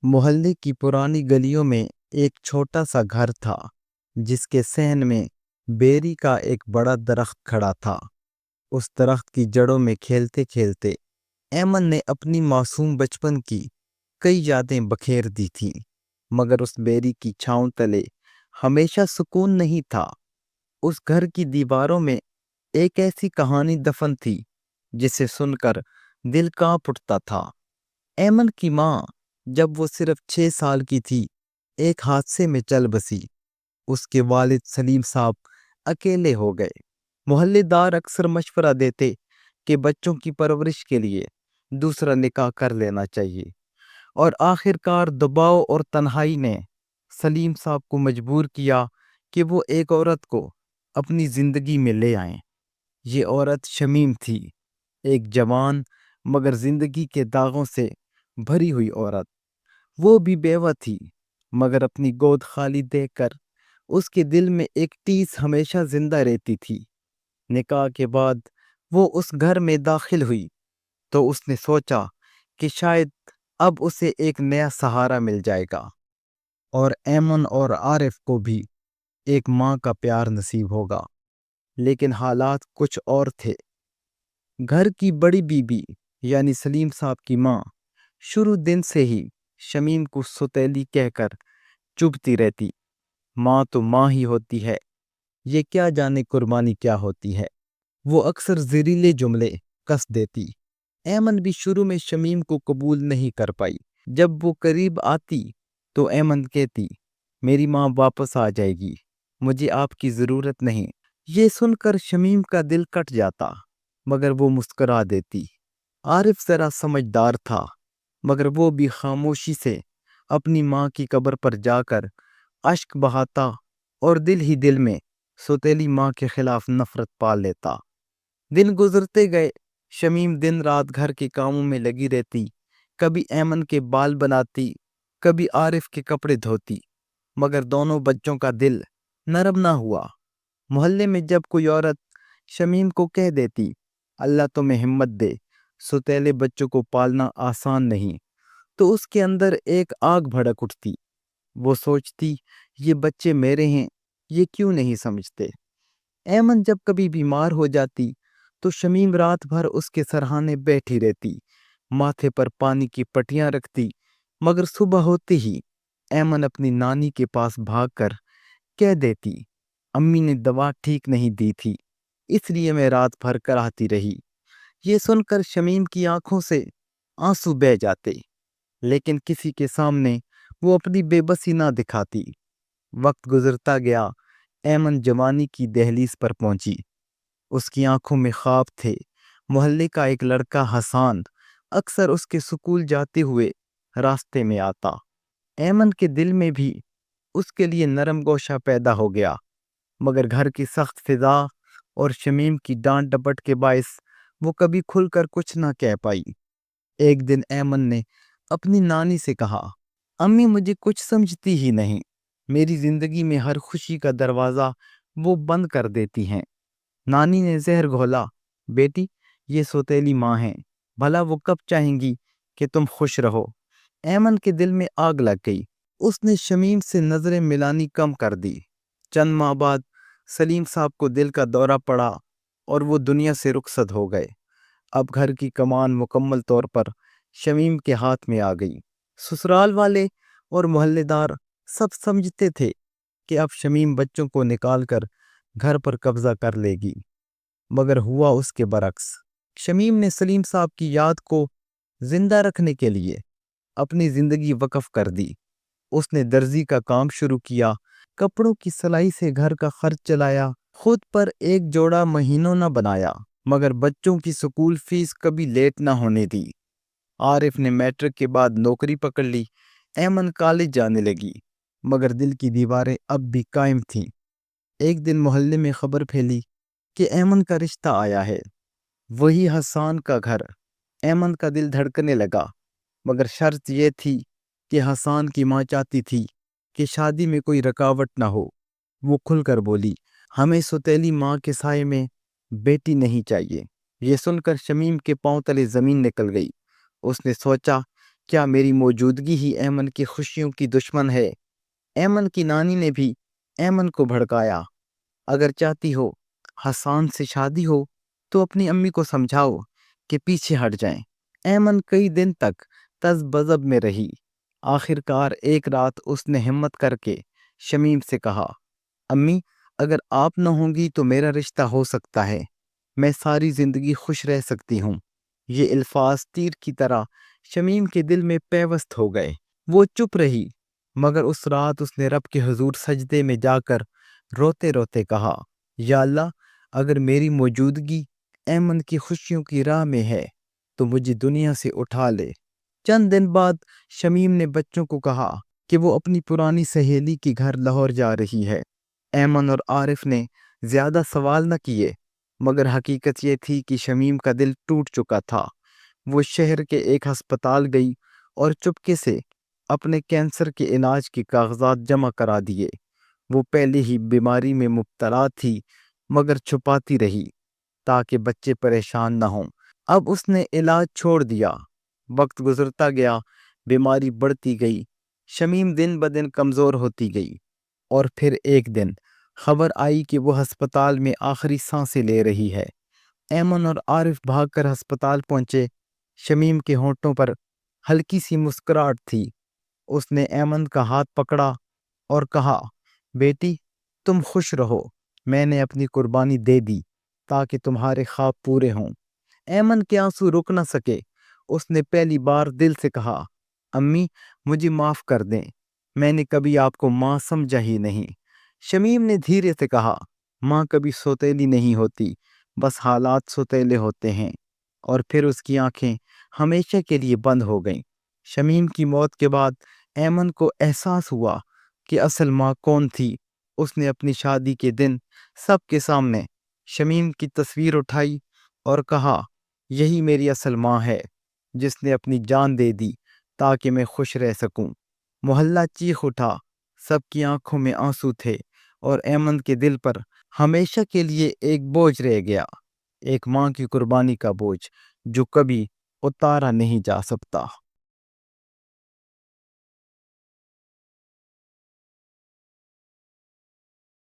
محلے کی پرانی گلیوں میں ایک چھوٹا سا گھر تھا جس کے صحن میں بیری کا ایک بڑا درخت کھڑا تھا۔ اس درخت کی جڑوں میں کھیلتے کھیلتے ایمن نے اپنی معصوم بچپن کی کئی یادیں بکھیر دی تھیں، مگر اس بیری کی چھاؤں تلے ہمیشہ سکون نہیں تھا۔ اس گھر کی دیواروں میں ایک ایسی کہانی دفن تھی جسے سن کر دل کانپ اٹھتا تھا۔ ایمن کی ماں جب وہ صرف 6 سال کی تھی ایک حادثے میں چل بسی۔ اس کے والد سلیم صاحب اکیلے ہو گئے۔ محلے دار اکثر مشورہ دیتے کہ بچوں کی پرورش کے لیے دوسرا نکاح کر لینا چاہیے، اور آخر کار دباؤ اور تنہائی نے سلیم صاحب کو مجبور کیا کہ وہ ایک عورت کو اپنی زندگی میں لے آئیں۔ یہ عورت شمیم تھی، ایک جوان مگر زندگی کے داغوں سے بھری ہوئی عورت۔ وہ بھی بیوہ تھی، مگر اپنی گود خالی دیکھ کر اس کے دل میں ایک ٹیس ہمیشہ زندہ رہتی تھی۔ نکاح کے بعد وہ اس گھر میں داخل ہوئی تو اس نے سوچا کہ شاید اب اسے ایک نیا سہارا مل جائے گا، اور ایمن اور عارف کو بھی ایک ماں کا پیار نصیب ہوگا۔ لیکن حالات کچھ اور تھے۔ گھر کی بڑی بی بی یعنی سلیم صاحب کی ماں شروع دن سے ہی شمیم کو ستیلی کہہ کر چبھتی رہتی۔ ماں تو ماں ہی ہوتی ہے، یہ کیا جانے قربانی کیا ہوتی ہے۔ وہ اکثر زہریلے جملے کس دیتی۔ ایمن بھی شروع میں شمیم کو قبول نہیں کر پائی۔ جب وہ قریب آتی تو ایمن کہتی، میری ماں واپس آ جائے گی، مجھے آپ کی ضرورت نہیں۔ یہ سن کر شمیم کا دل کٹ جاتا، مگر وہ مسکرا دیتی۔ عارف ذرا سمجھدار تھا، مگر وہ بھی خاموشی سے اپنی ماں کی قبر پر جا کر اشک بہاتا اور دل ہی دل میں سوتیلی ماں کے خلاف نفرت پال لیتا۔ دن گزرتے گئے، شمیم دن رات گھر کے کاموں میں لگی رہتی، کبھی ایمن کے بال بناتی، کبھی عارف کے کپڑے دھوتی، مگر دونوں بچوں کا دل نرم نہ ہوا۔ محلے میں جب کوئی عورت شمیم کو کہہ دیتی، اللہ تمہیں ہمت دے، ستیلے بچوں کو پالنا آسان نہیں، تو اس کے اندر ایک آگ بھڑک اٹھتی۔ وہ سوچتی، یہ بچے میرے ہیں، یہ کیوں نہیں سمجھتے۔ ایمن جب کبھی بیمار ہو جاتی تو شمیم رات بھر اس کے سرہانے بیٹھی رہتی، ماتھے پر پانی کی پٹیاں رکھتی، مگر صبح ہوتے ہی ایمن اپنی نانی کے پاس بھاگ کر کہہ دیتی، امی نے دوا ٹھیک نہیں دی تھی، اس لیے میں رات بھر کراہتی رہی۔ یہ سن کر شمیم کی آنکھوں سے آنسو بہہ جاتے، لیکن کسی کے سامنے وہ اپنی بے بسی نہ دکھاتی۔ وقت گزرتا گیا، ایمن جوانی کی دہلیز پر پہنچی۔ اس کی آنکھوں میں خواب تھے۔ محلے کا ایک لڑکا حسان اکثر اس کے سکول جاتے ہوئے راستے میں آتا۔ ایمن کے دل میں بھی اس کے لیے نرم گوشہ پیدا ہو گیا، مگر گھر کی سخت فضا اور شمیم کی ڈانٹ ڈپٹ کے باعث وہ کبھی کھل کر کچھ نہ کہہ پائی۔ ایک دن ایمن نے اپنی نانی سے کہا، امی مجھے کچھ سمجھتی ہی نہیں، میری زندگی میں ہر خوشی کا دروازہ وہ بند کر دیتی ہیں۔ نانی نے زہر گھولا، بیٹی یہ سوتیلی ماں ہیں، بھلا وہ کب چاہیں گی کہ تم خوش رہو۔ ایمن کے دل میں آگ لگ گئی۔ اس نے شمیم سے نظریں ملانی کم کر دی۔ چند ماہ بعد سلیم صاحب کو دل کا دورہ پڑا اور وہ دنیا سے رخصت ہو گئے۔ اب گھر کی کمان مکمل طور پر شمیم کے ہاتھ میں آ گئی۔ سسرال والے اور محلے دار سب سمجھتے تھے کہ اب شمیم بچوں کو نکال کر گھر پر قبضہ کر لے گی، مگر ہوا اس کے برعکس۔ شمیم نے سلیم صاحب کی یاد کو زندہ رکھنے کے لیے اپنی زندگی وقف کر دی۔ اس نے درزی کا کام شروع کیا، کپڑوں کی سلائی سے گھر کا خرچ چلایا، خود پر ایک جوڑا مہینوں نہ بنایا، مگر بچوں کی سکول فیس کبھی لیٹ نہ ہونے دی۔ عارف نے میٹرک کے بعد نوکری پکڑ لی۔ ایمن کالج جانے لگی، مگر دل کی دیواریں اب بھی قائم تھیں۔ ایک دن محلے میں خبر پھیلی کہ ایمن کا رشتہ آیا ہے، وہی حسان کا گھر۔ ایمن کا دل دھڑکنے لگا، مگر شرط یہ تھی کہ حسان کی ماں چاہتی تھی کہ شادی میں کوئی رکاوٹ نہ ہو۔ وہ کھل کر بولی، ہمیں سوتیلی ماں کے سائے میں بیٹی نہیں چاہیے۔ یہ سن کر شمیم کے پاؤں تلے زمین نکل گئی۔ اس نے سوچا کیا میری موجودگی ہی ایمن کی خوشیوں کی دشمن ہے؟ ایمن کی نانی نے بھی ایمن کو بھڑکایا، اگر چاہتی ہو حسان سے شادی ہو تو اپنی امی کو سمجھاؤ کہ پیچھے ہٹ جائیں۔ ایمن کئی دن تک تذ بذب میں رہی۔ آخر کار ایک رات اس نے ہمت کر کے شمیم سے کہا، امی اگر آپ نہ ہوں گی تو میرا رشتہ ہو سکتا ہے، میں ساری زندگی خوش رہ سکتی ہوں۔ یہ الفاظ تیر کی طرح شمیم کے دل میں پیوست ہو گئے۔ وہ چپ رہی، مگر اس رات اس نے رب کے حضور سجدے میں جا کر روتے روتے کہا، یا اللہ اگر میری موجودگی ایمن کی خوشیوں کی راہ میں ہے تو مجھے دنیا سے اٹھا لے۔ چند دن بعد شمیم نے بچوں کو کہا کہ وہ اپنی پرانی سہیلی کی گھر لاہور جا رہی ہے۔ ایمن اور عارف نے زیادہ سوال نہ کیے، مگر حقیقت یہ تھی کہ شمیم کا دل ٹوٹ چکا تھا۔ وہ شہر کے ایک ہسپتال گئی اور چپکے سے اپنے کینسر کے علاج کے کاغذات جمع کرا دیے۔ وہ پہلے ہی بیماری میں مبتلا تھی، مگر چھپاتی رہی تاکہ بچے پریشان نہ ہوں۔ اب اس نے علاج چھوڑ دیا۔ وقت گزرتا گیا، بیماری بڑھتی گئی، شمیم دن بدن کمزور ہوتی گئی، اور پھر ایک دن خبر آئی کہ وہ ہسپتال میں آخری سانسیں لے رہی ہے۔ ایمن اور عارف بھاگ کر ہسپتال پہنچے۔ شمیم کے ہونٹوں پر ہلکی سی مسکراہٹ تھی۔ اس نے ایمن کا ہاتھ پکڑا اور کہا، بیٹی تم خوش رہو، میں نے اپنی قربانی دے دی تاکہ تمہارے خواب پورے ہوں۔ ایمن کے آنسو رک نہ سکے۔ اس نے پہلی بار دل سے کہا، امی مجھے معاف کر دیں، میں نے کبھی آپ کو ماں سمجھا ہی نہیں۔ شمیم نے دھیرے سے کہا، ماں کبھی سوتیلی نہیں ہوتی، بس حالات سوتیلے ہوتے ہیں۔ اور پھر اس کی آنکھیں ہمیشہ کے لیے بند ہو گئیں۔ شمیم کی موت کے بعد ایمن کو احساس ہوا کہ اصل ماں کون تھی۔ اس نے اپنی شادی کے دن سب کے سامنے شمیم کی تصویر اٹھائی اور کہا، یہی میری اصل ماں ہے جس نے اپنی جان دے دی تاکہ میں خوش رہ سکوں۔ محلہ چیخ اٹھا، سب کی آنکھوں میں آنسو تھے، اور ایمن کے دل پر ہمیشہ کے لیے ایک بوجھ رہ گیا، ایک ماں کی قربانی کا بوجھ جو کبھی اتارا نہیں جا سکتا۔